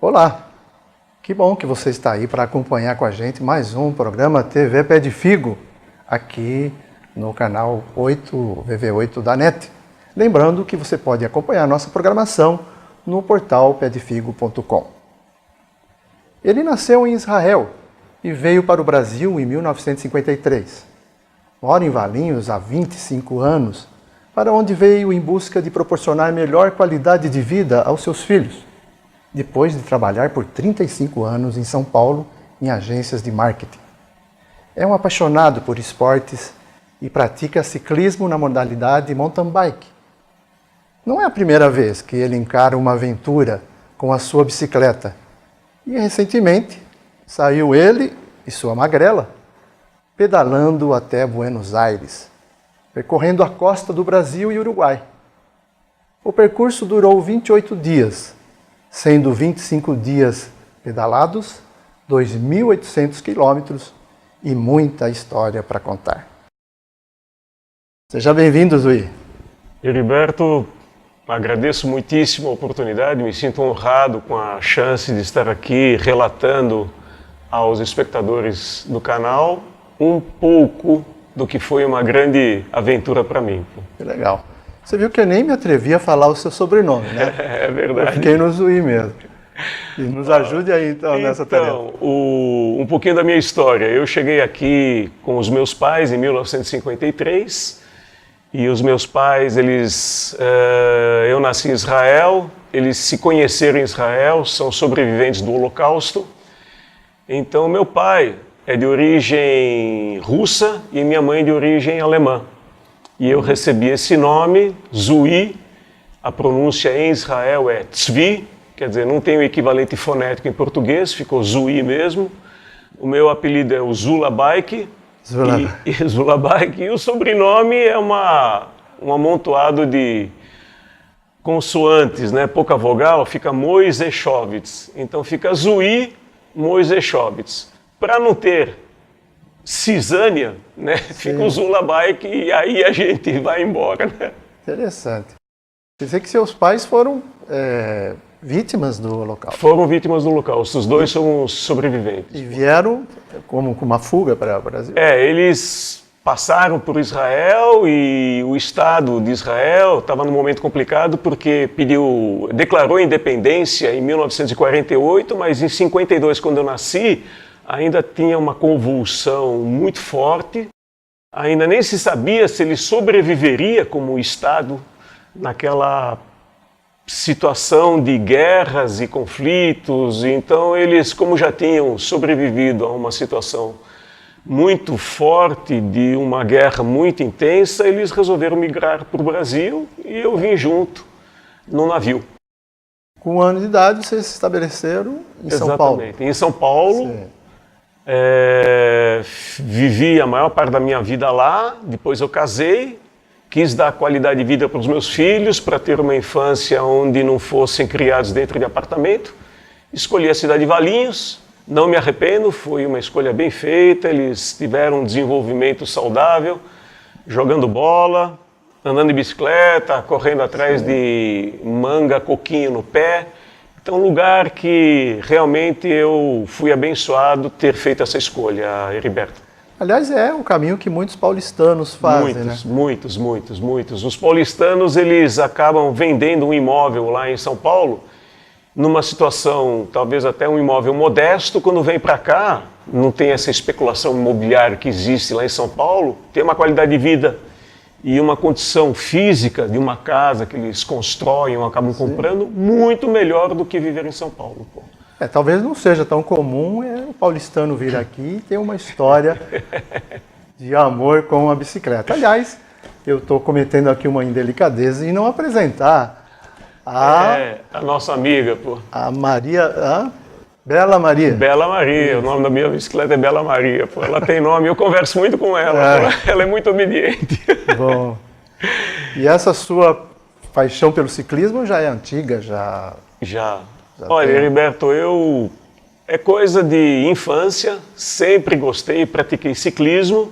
Olá, que bom que você está aí para acompanhar com a gente mais um programa TV Pé de Figo, aqui no canal 8, VV8 da NET. Lembrando que você pode acompanhar nossa programação no portal pedefigo.com. Ele nasceu em Israel e veio para o Brasil em 1953. Mora em Valinhos há 25 anos, para onde veio em busca de proporcionar melhor qualidade de vida aos seus filhos, depois de trabalhar por 35 anos em São Paulo em agências de marketing. É um apaixonado por esportes e pratica ciclismo na modalidade mountain bike. Não é a primeira vez que ele encara uma aventura com a sua bicicleta. E recentemente saiu ele e sua magrela pedalando até Buenos Aires, percorrendo a costa do Brasil e Uruguai. O percurso durou 28 dias, sendo 25 dias pedalados, 2.800 quilômetros e muita história para contar. Seja bem-vindo, Zui. Heriberto, agradeço muitíssimo a oportunidade, me sinto honrado com a chance de estar aqui relatando aos espectadores do canal um pouco do que foi uma grande aventura para mim. Que legal. Você viu que eu nem me atrevi a falar o seu sobrenome, né? É verdade. Eu fiquei no Zui mesmo. E nos ajude aí então nessa tarefa. Um pouquinho da minha história. Eu cheguei aqui com os meus pais em 1953 e os meus pais, eu nasci em Israel, eles se conheceram em Israel, são sobreviventes do Holocausto. Então meu pai é de origem russa e minha mãe de origem alemã. E eu recebi esse nome, Zui, a pronúncia em Israel é Tzvi, quer dizer, não tem o equivalente fonético em português, ficou Zui mesmo. O meu apelido é o Zula Bike, Zula Bike, e o sobrenome é um amontoado de consoantes, né? Pouca vogal, fica Moisechovitz. Então fica Zui Moisechovitz. Para não ter cisânia, né? Fica o Zula Bike e aí a gente vai embora, né? Interessante. Quer dizer que seus pais foram vítimas do Holocausto. Foram vítimas do Holocausto, os dois são sobreviventes. E vieram como com uma fuga para o Brasil? Eles passaram por Israel e o Estado de Israel estava num momento complicado porque declarou independência em 1948, mas em 52, quando eu nasci, ainda tinha uma convulsão muito forte, ainda nem se sabia se ele sobreviveria como Estado naquela situação de guerras e conflitos. Então eles, como já tinham sobrevivido a uma situação muito forte de uma guerra muito intensa, eles resolveram migrar para o Brasil e eu vim junto no navio. Com 1 ano de idade vocês se estabeleceram em São Paulo? Exatamente, em São Paulo. Sim. Vivi a maior parte da minha vida lá, depois eu casei, quis dar qualidade de vida para os meus filhos, para ter uma infância onde não fossem criados dentro de apartamento. Escolhi a cidade de Valinhos, não me arrependo, foi uma escolha bem feita, eles tiveram um desenvolvimento saudável, jogando bola, andando de bicicleta, correndo atrás de manga, coquinho no pé. Então, um lugar que realmente eu fui abençoado ter feito essa escolha, Heriberto. Aliás, é um caminho que muitos paulistanos fazem, né? Muitos. Os paulistanos, eles acabam vendendo um imóvel lá em São Paulo, numa situação, talvez até um imóvel modesto, quando vem para cá, não tem essa especulação imobiliária que existe lá em São Paulo, tem uma qualidade de vida e uma condição física de uma casa que eles constroem ou acabam comprando muito melhor do que viver em São Paulo. Pô. Talvez não seja tão comum o paulistano vir aqui e ter uma história de amor com a bicicleta. Aliás, eu estou cometendo aqui uma indelicadeza em não apresentar a nossa amiga, pô. A Maria... Bela Maria. Bela Maria, isso. O nome da minha bicicleta é Bela Maria, pô. Ela tem nome, eu converso muito com ela, ela é muito obediente. Bom, e essa sua paixão pelo ciclismo já é antiga? Já. Olha, Heriberto, é coisa de infância, sempre gostei, pratiquei ciclismo.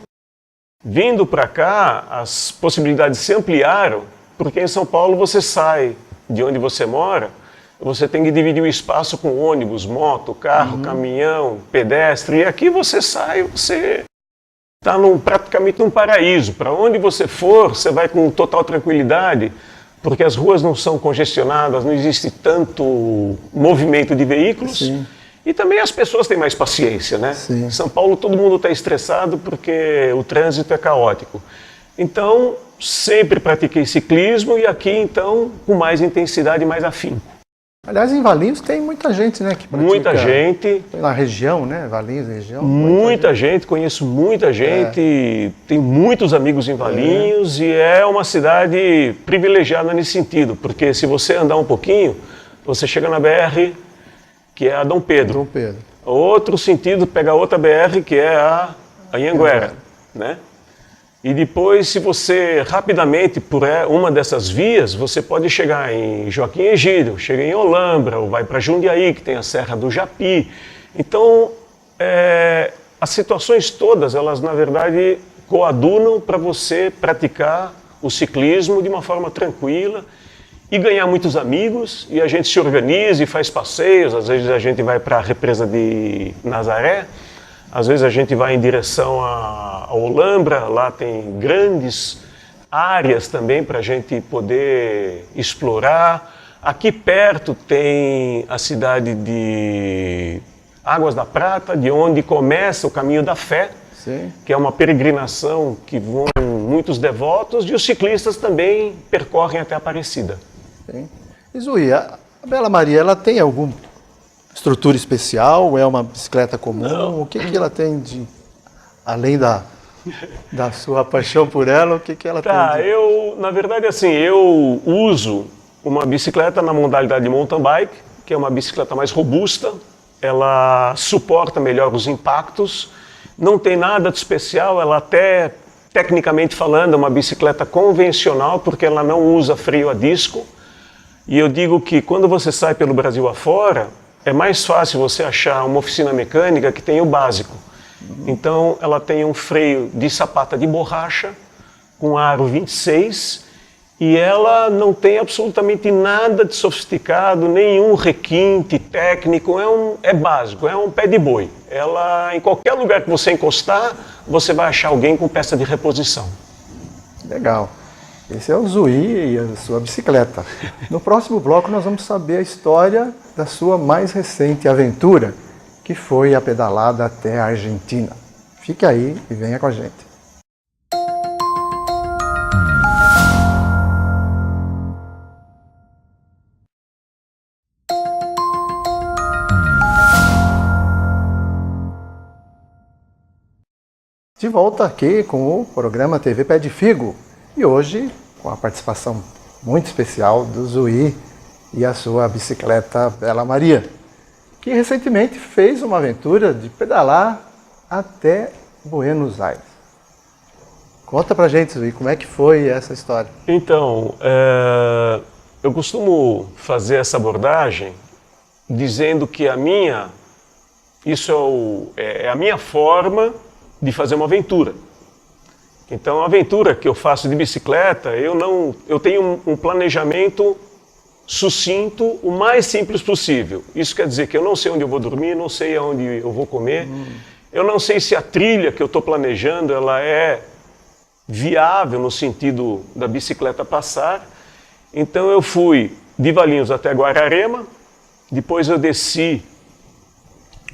Vindo para cá, as possibilidades se ampliaram, porque em São Paulo você sai de onde você mora, você tem que dividir o espaço com ônibus, moto, carro, caminhão, pedestre. E aqui você sai, você está praticamente num paraíso. Para onde você for, você vai com total tranquilidade, porque as ruas não são congestionadas, não existe tanto movimento de veículos. Sim. E também as pessoas têm mais paciência, né? Sim. Em São Paulo todo mundo está estressado porque o trânsito é caótico. Então, sempre pratiquei ciclismo e aqui, então, com mais intensidade e mais afinco. Aliás, em Valinhos tem muita gente, né? Que pratica, Muita gente. na região, né? Valinhos, região. Muita gente, conheço muita gente, tem muitos amigos em Valinhos e é uma cidade privilegiada nesse sentido, porque se você andar um pouquinho, você chega na BR, que é a Dom Pedro. Dom Pedro. Outro sentido, pega outra BR, que é a Anhanguera, né? E depois, se você rapidamente, por uma dessas vias, você pode chegar em Joaquim Egídio, chega em Olambra, ou vai para Jundiaí, que tem a Serra do Japi. Então, as situações todas, elas na verdade coadunam para você praticar o ciclismo de uma forma tranquila e ganhar muitos amigos, e a gente se organiza e faz passeios. Às vezes a gente vai para a represa de Nazaré, às vezes a gente vai em direção a Olambra, lá tem grandes áreas também para a gente poder explorar. Aqui perto tem a cidade de Águas da Prata, de onde começa o Caminho da Fé, Sim. que é uma peregrinação que vão muitos devotos, e os ciclistas também percorrem até Aparecida. Sim. E Zuí, a Bela Maria, ela tem alguma estrutura especial? É uma bicicleta comum? Não. O que ela tem de... Além da sua paixão por ela, o que ela tem de... Na verdade, assim, eu uso uma bicicleta na modalidade de mountain bike, que é uma bicicleta mais robusta, ela suporta melhor os impactos, não tem nada de especial, ela até, tecnicamente falando, é uma bicicleta convencional, porque ela não usa freio a disco. E eu digo que quando você sai pelo Brasil afora, é mais fácil você achar uma oficina mecânica que tem o básico. Então, ela tem um freio de sapata de borracha, com aro 26, e ela não tem absolutamente nada de sofisticado, nenhum requinte técnico, é básico, é um pé de boi. Ela, em qualquer lugar que você encostar, você vai achar alguém com peça de reposição. Legal. Esse é o Zuí e a sua bicicleta. No próximo bloco nós vamos saber a história da sua mais recente aventura, que foi a pedalada até a Argentina. Fique aí e venha com a gente. De volta aqui com o programa TV Pé de Figo. E hoje, com a participação muito especial do Zuí e a sua bicicleta Bela Maria, que recentemente fez uma aventura de pedalar até Buenos Aires. Conta pra gente, Zuí, como é que foi essa história? Então, eu costumo fazer essa abordagem dizendo que isso é a minha forma de fazer uma aventura. Então, a aventura que eu faço de bicicleta, eu tenho um planejamento sucinto, o mais simples possível. Isso quer dizer que eu não sei onde eu vou dormir, não sei aonde eu vou comer, eu não sei se a trilha que eu estou planejando ela é viável no sentido da bicicleta passar. Então, eu fui de Valinhos até Guararema, depois eu desci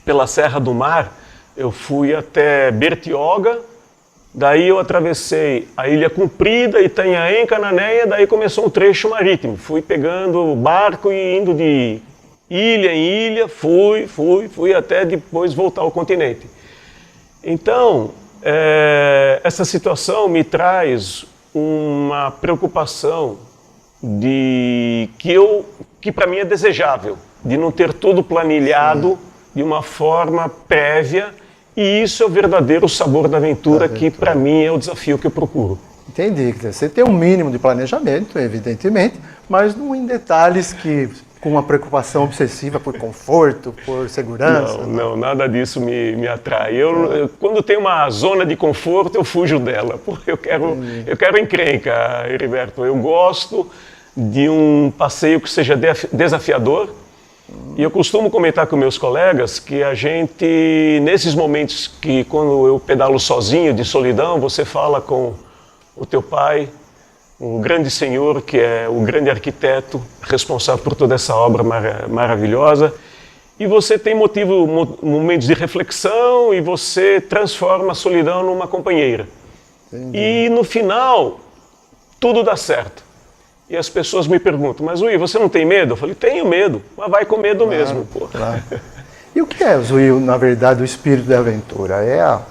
pela Serra do Mar, eu fui até Bertioga, daí eu atravessei a Ilha Comprida, Itanhaém, Cananéia, daí começou um trecho marítimo. Fui pegando barco e indo de ilha em ilha, fui até depois voltar ao continente. Então, essa situação me traz uma preocupação que para mim é desejável, de não ter tudo planilhado de uma forma prévia. E isso é o verdadeiro sabor da aventura, que para mim é o desafio que eu procuro. Entendi. Você tem um mínimo de planejamento, evidentemente, mas não em detalhes com uma preocupação obsessiva por conforto, por segurança. Não, nada disso me atrai. Quando tem uma zona de conforto, eu fujo dela, porque eu quero encrenca, Heriberto. Eu gosto de um passeio que seja desafiador. E eu costumo comentar com meus colegas que a gente, nesses momentos que quando eu pedalo sozinho, de solidão, você fala com o teu pai, um grande senhor que é o grande arquiteto responsável por toda essa obra maravilhosa, e você tem momentos de reflexão e você transforma a solidão numa companheira. Entendi. E no final, tudo dá certo. E as pessoas me perguntam, mas Zui, você não tem medo? Eu falei, tenho medo, mas vai com medo mesmo, pô. Claro. E o que é, Zui, na verdade, o espírito da aventura? É a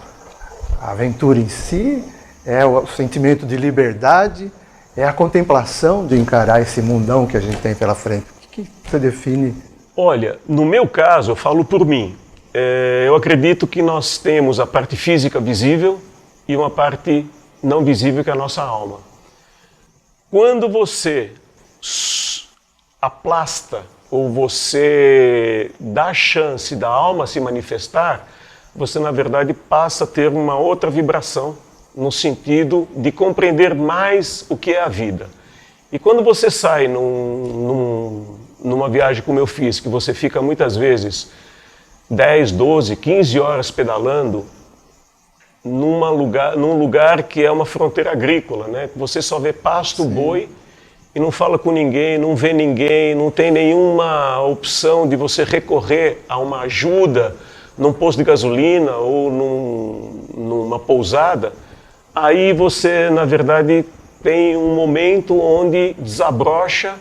aventura em si? É o sentimento de liberdade? É a contemplação de encarar esse mundão que a gente tem pela frente? O que você define? Olha, no meu caso, eu falo por mim. Eu acredito que nós temos a parte física visível e uma parte não visível, que é a nossa alma. Quando você aplasta ou você dá a chance da alma se manifestar, você na verdade passa a ter uma outra vibração no sentido de compreender mais o que é a vida. E quando você sai numa viagem como eu fiz, que você fica muitas vezes 10, 12, 15 horas pedalando, num lugar que é uma fronteira agrícola, né? Você só vê pasto, sim, boi, e não fala com ninguém, não vê ninguém, não tem nenhuma opção de você recorrer a uma ajuda num posto de gasolina ou numa pousada. Aí você, na verdade, tem um momento onde desabrocha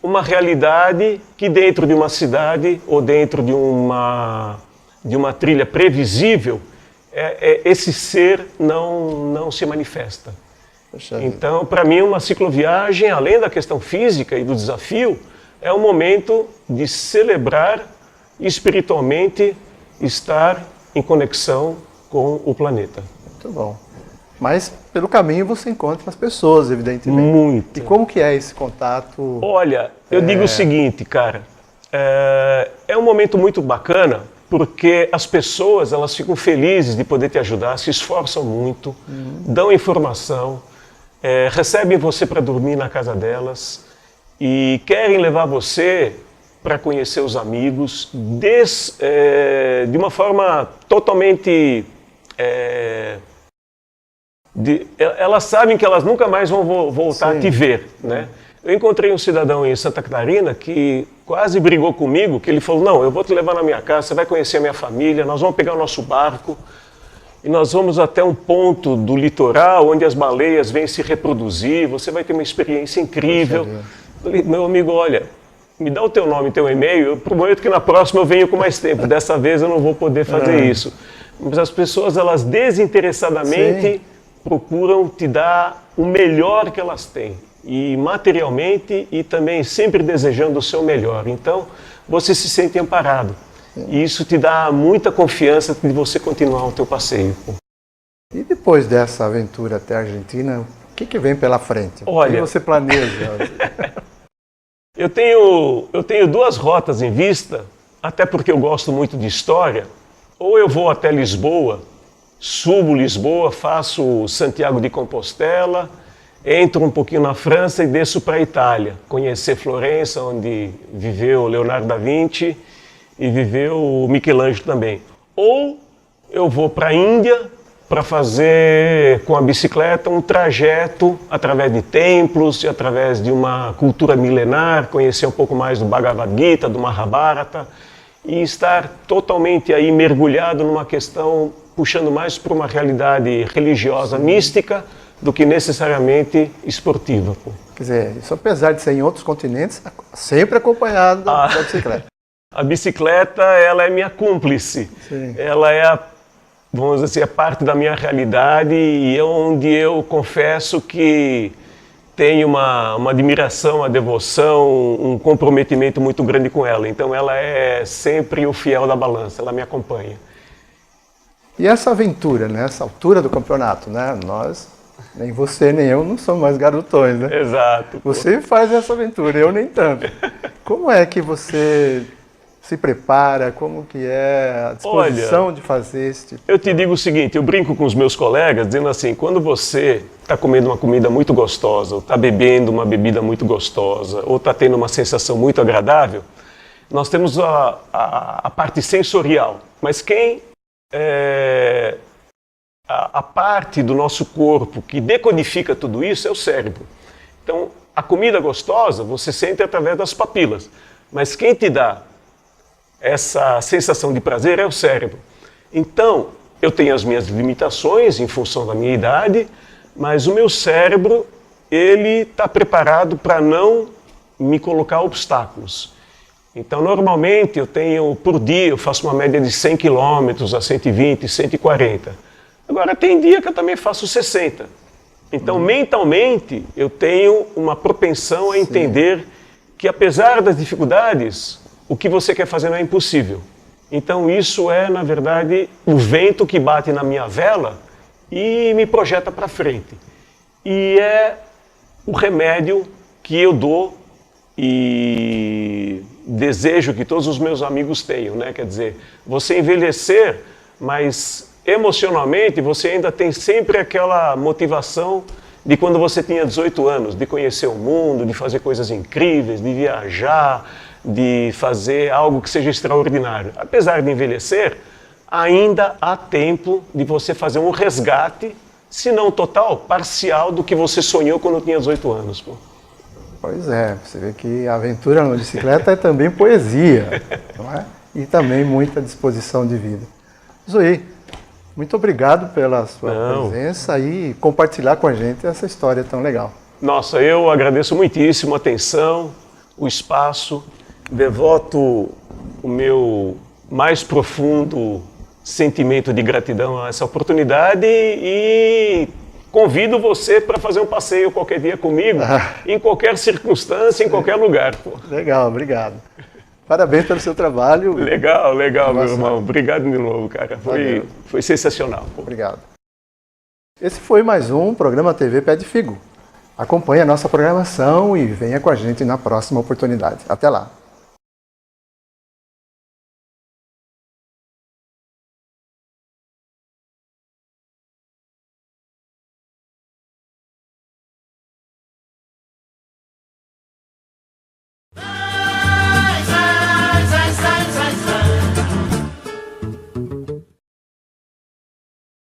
uma realidade que dentro de uma cidade ou dentro de uma trilha previsível, esse ser não se manifesta. Então, para mim, uma cicloviagem, além da questão física e do desafio, é um momento de celebrar espiritualmente, estar em conexão com o planeta. Muito bom. Mas, pelo caminho, você encontra as pessoas, evidentemente. Muito. E como que é esse contato? Olha, eu digo o seguinte, cara, é um momento muito bacana, porque as pessoas, elas ficam felizes de poder te ajudar, se esforçam muito, dão informação, recebem você para dormir na casa delas e querem levar você para conhecer os amigos de uma forma totalmente... elas sabem que elas nunca mais vão voltar, sim, a te ver, né? Eu encontrei um cidadão em Santa Catarina que quase brigou comigo, que ele falou, não, eu vou te levar na minha casa, você vai conhecer a minha família, nós vamos pegar o nosso barco e nós vamos até um ponto do litoral onde as baleias vêm se reproduzir, você vai ter uma experiência incrível. Eu falei, meu amigo, olha, me dá o teu nome e teu e-mail, eu prometo que na próxima eu venho com mais tempo, dessa vez eu não vou poder fazer isso. Mas as pessoas, elas desinteressadamente, sim, procuram te dar o melhor que elas têm. E materialmente e também sempre desejando o seu melhor. Então, você se sente amparado. E isso te dá muita confiança de você continuar o teu passeio. E depois dessa aventura até a Argentina, o que vem pela frente? Olha, o que você planeja? eu tenho duas rotas em vista, até porque eu gosto muito de história. Ou eu vou até Lisboa, subo Lisboa, faço Santiago de Compostela, entro um pouquinho na França e desço para a Itália, conhecer Florença, onde viveu Leonardo da Vinci e viveu Michelangelo também. Ou eu vou para a Índia para fazer com a bicicleta um trajeto através de templos e através de uma cultura milenar, conhecer um pouco mais do Bhagavad Gita, do Mahabharata e estar totalmente aí mergulhado numa questão puxando mais para uma realidade religiosa, mística, do que necessariamente esportiva. Pô. Quer dizer, isso apesar de ser em outros continentes, sempre acompanhado da bicicleta. A bicicleta, ela é minha cúmplice. Sim. Ela é, vamos dizer assim, parte da minha realidade e é onde eu confesso que tenho uma admiração, uma devoção, um comprometimento muito grande com ela. Então ela é sempre o fiel da balança, ela me acompanha. E essa aventura, nessa altura do campeonato, né? Nem você, nem eu não somos mais garotões, né? Exato. Você faz essa aventura, eu nem tanto. Como é que você se prepara? Como que é a disposição de fazer esse tipo? Eu te digo o seguinte, eu brinco com os meus colegas dizendo assim, quando você está comendo uma comida muito gostosa, ou está bebendo uma bebida muito gostosa, ou está tendo uma sensação muito agradável, nós temos a parte sensorial, mas a parte do nosso corpo que decodifica tudo isso é o cérebro. Então, a comida gostosa você sente através das papilas, mas quem te dá essa sensação de prazer é o cérebro. Então, eu tenho as minhas limitações em função da minha idade, mas o meu cérebro, ele está preparado para não me colocar obstáculos. Então, normalmente, por dia, eu faço uma média de 100 km a 120, 140. Agora, tem dia que eu também faço 60. Então, mentalmente, eu tenho uma propensão a entender que, apesar das dificuldades, o que você quer fazer não é impossível. Então isso é, na verdade, o vento que bate na minha vela e me projeta para frente. E é o remédio que eu dou e desejo que todos os meus amigos tenham, né? Quer dizer, você envelhecer, mas emocionalmente você ainda tem sempre aquela motivação de quando você tinha 18 anos, de conhecer o mundo, de fazer coisas incríveis, de viajar, de fazer algo que seja extraordinário. Apesar de envelhecer, ainda há tempo de você fazer um resgate, se não total, parcial do que você sonhou quando tinha 18 anos. Pô. Pois é, você vê que a aventura na bicicleta é também poesia, não é? E também muita disposição de vida. Zoe, muito obrigado pela sua presença e compartilhar com a gente essa história tão legal. Nossa, eu agradeço muitíssimo a atenção, o espaço, devoto o meu mais profundo sentimento de gratidão a essa oportunidade e convido você para fazer um passeio qualquer dia comigo, em qualquer circunstância, em qualquer lugar. Pô. Legal, obrigado. Parabéns pelo seu trabalho. Legal, meu irmão. Obrigado de novo, cara. Foi sensacional. Pô. Obrigado. Esse foi mais um programa TV Pé de Figo. Acompanhe a nossa programação e venha com a gente na próxima oportunidade. Até lá.